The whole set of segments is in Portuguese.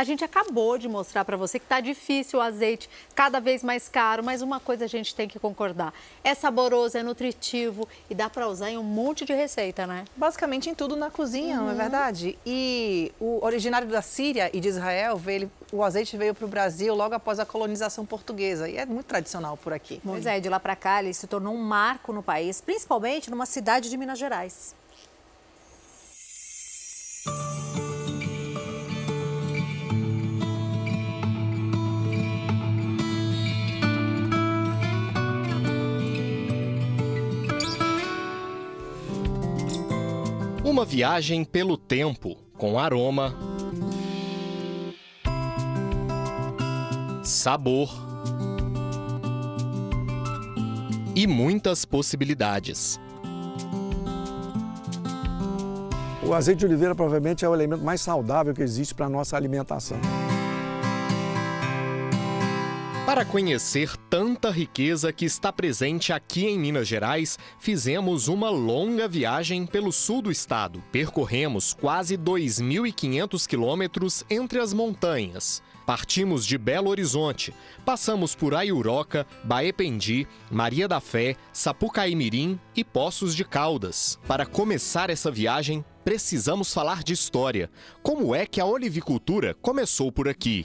A gente acabou de mostrar para você que está difícil o azeite, cada vez mais caro, mas uma coisa a gente tem que concordar. É saboroso, é nutritivo e dá para usar em um monte de receita, né? Basicamente em tudo na cozinha, não é verdade? E o originário da Síria e de Israel, o azeite veio para o Brasil logo após a colonização portuguesa e é muito tradicional por aqui. Pois é, de lá para cá ele se tornou um marco no país, principalmente numa cidade de Minas Gerais. Uma viagem pelo tempo, com aroma, sabor e muitas possibilidades. O azeite de oliveira provavelmente é o elemento mais saudável que existe para a nossa alimentação. Para conhecer tanta riqueza que está presente aqui em Minas Gerais, fizemos uma longa viagem pelo sul do estado. Percorremos quase 2.500 quilômetros entre as montanhas. Partimos de Belo Horizonte, passamos por Aiuroca, Baependi, Maria da Fé, Sapucaí-Mirim e Poços de Caldas. Para começar essa viagem, precisamos falar de história. Como é que a olivicultura começou por aqui?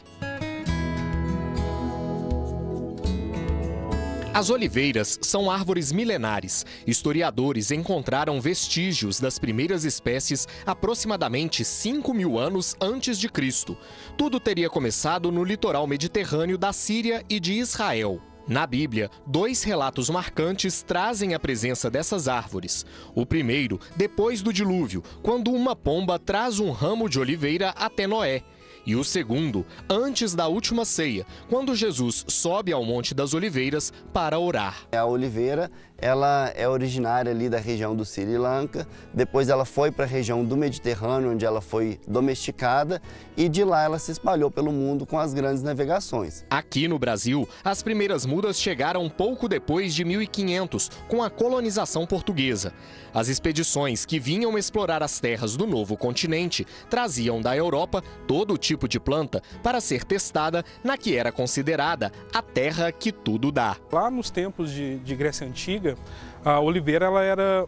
As oliveiras são árvores milenares. Historiadores encontraram vestígios das primeiras espécies aproximadamente 5.000 anos antes de Cristo. Tudo teria começado no litoral mediterrâneo da Síria e de Israel. Na Bíblia, 2 relatos marcantes trazem a presença dessas árvores. O primeiro, depois do dilúvio, quando uma pomba traz um ramo de oliveira até Noé. E o segundo, antes da última ceia, quando Jesus sobe ao Monte das Oliveiras para orar. A oliveira, ela é originária ali da região do Sri Lanka, depois ela foi para a região do Mediterrâneo, onde ela foi domesticada, e de lá ela se espalhou pelo mundo com as grandes navegações. Aqui no Brasil, as primeiras mudas chegaram pouco depois de 1500, com a colonização portuguesa. As expedições que vinham explorar as terras do novo continente traziam da Europa todo tipo de planta para ser testada na que era considerada a terra que tudo dá. Lá nos tempos de Grécia Antiga, a oliveira ela era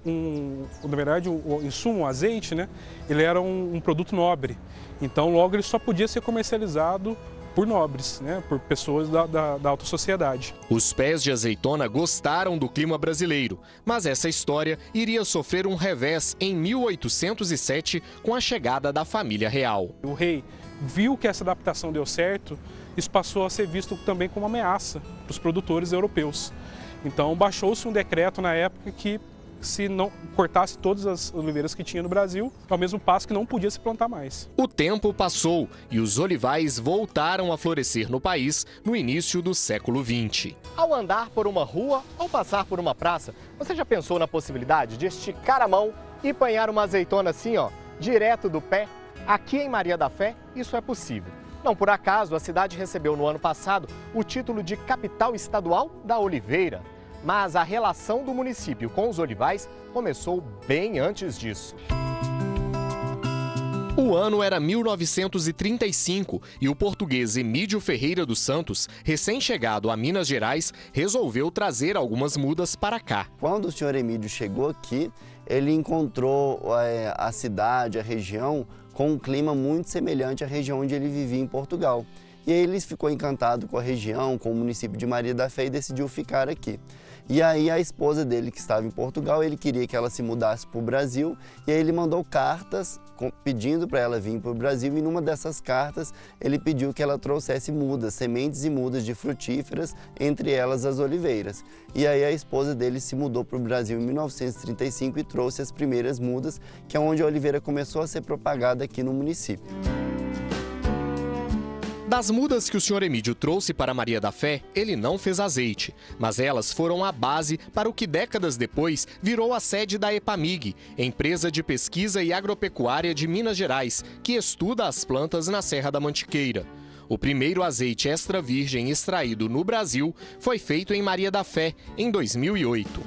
na verdade, o insumo, o azeite, né? Ele era um produto nobre. Então, logo ele só podia ser comercializado por nobres, né? Por pessoas da alta sociedade. Os pés de azeitona gostaram do clima brasileiro, mas essa história iria sofrer um revés em 1807 com a chegada da família real. O rei viu que essa adaptação deu certo, isso passou a ser visto também como uma ameaça para os produtores europeus. Então baixou-se um decreto na época que se não cortasse todas as oliveiras que tinha no Brasil, ao mesmo passo que não podia se plantar mais. O tempo passou e os olivais voltaram a florescer no país no início do século XX. Ao andar por uma rua ou passar por uma praça, você já pensou na possibilidade de esticar a mão e apanhar uma azeitona assim, ó, direto do pé? Aqui em Maria da Fé, isso é possível. Não por acaso, a cidade recebeu no ano passado o título de capital estadual da oliveira. Mas a relação do município com os olivais começou bem antes disso. O ano era 1935 e o português Emídio Ferreira dos Santos, recém-chegado a Minas Gerais, resolveu trazer algumas mudas para cá. Quando o senhor Emídio chegou aqui, ele encontrou a cidade, a região, com um clima muito semelhante à região onde ele vivia em Portugal. E aí ele ficou encantado com a região, com o município de Maria da Fé e decidiu ficar aqui. E aí a esposa dele, que estava em Portugal, ele queria que ela se mudasse para o Brasil e aí ele mandou cartas pedindo para ela vir para o Brasil e numa dessas cartas ele pediu que ela trouxesse mudas, sementes e mudas de frutíferas, entre elas as oliveiras. E aí a esposa dele se mudou para o Brasil em 1935 e trouxe as primeiras mudas, que é onde a oliveira começou a ser propagada aqui no município. Das mudas que o senhor Emídio trouxe para Maria da Fé, ele não fez azeite, mas elas foram a base para o que décadas depois virou a sede da EPAMIG, empresa de pesquisa e agropecuária de Minas Gerais, que estuda as plantas na Serra da Mantiqueira. O primeiro azeite extra virgem extraído no Brasil foi feito em Maria da Fé, em 2008.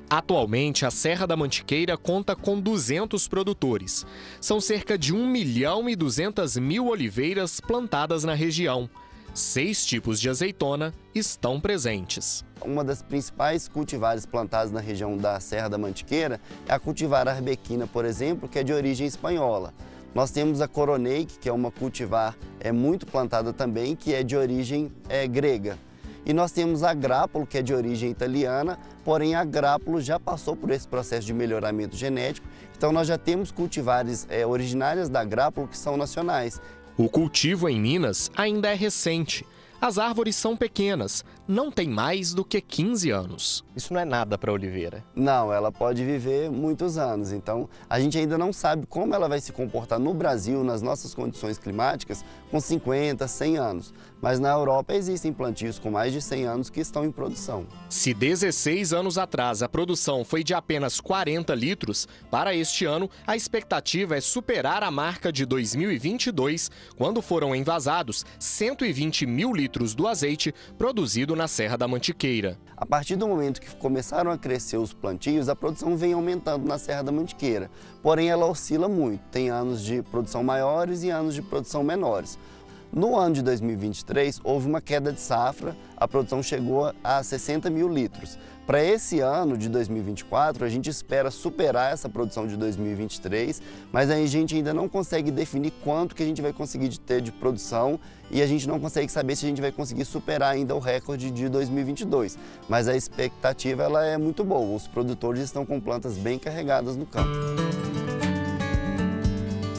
Atualmente, a Serra da Mantiqueira conta com 200 produtores. São cerca de 1.200.000 oliveiras plantadas na região. 6 tipos de azeitona estão presentes. Uma das principais cultivares plantadas na região da Serra da Mantiqueira é a cultivar arbequina, por exemplo, que é de origem espanhola. Nós temos a coroneik, que é uma cultivar muito plantada também, que é de origem grega. E nós temos a grápulo, que é de origem italiana, porém a grápulo já passou por esse processo de melhoramento genético, então nós já temos cultivares originárias da grápulo que são nacionais. O cultivo em Minas ainda é recente. As árvores são pequenas, não têm mais do que 15 anos. Isso não é nada para a oliveira? Não, ela pode viver muitos anos. Então, a gente ainda não sabe como ela vai se comportar no Brasil, nas nossas condições climáticas, com 50, 100 anos. Mas na Europa existem plantios com mais de 100 anos que estão em produção. Se 16 anos atrás a produção foi de apenas 40 litros, para este ano a expectativa é superar a marca de 2022, quando foram envasados 120.000 litros do azeite produzido na Serra da Mantiqueira. A partir do momento que começaram a crescer os plantios, a produção vem aumentando na Serra da Mantiqueira. Porém, ela oscila muito. Tem anos de produção maiores e anos de produção menores. No ano de 2023, houve uma queda de safra, a produção chegou a 60.000 litros. Para esse ano de 2024, a gente espera superar essa produção de 2023, mas a gente ainda não consegue definir quanto que a gente vai conseguir ter de produção e a gente não consegue saber se a gente vai conseguir superar ainda o recorde de 2022. Mas a expectativa ela é muito boa, os produtores estão com plantas bem carregadas no campo.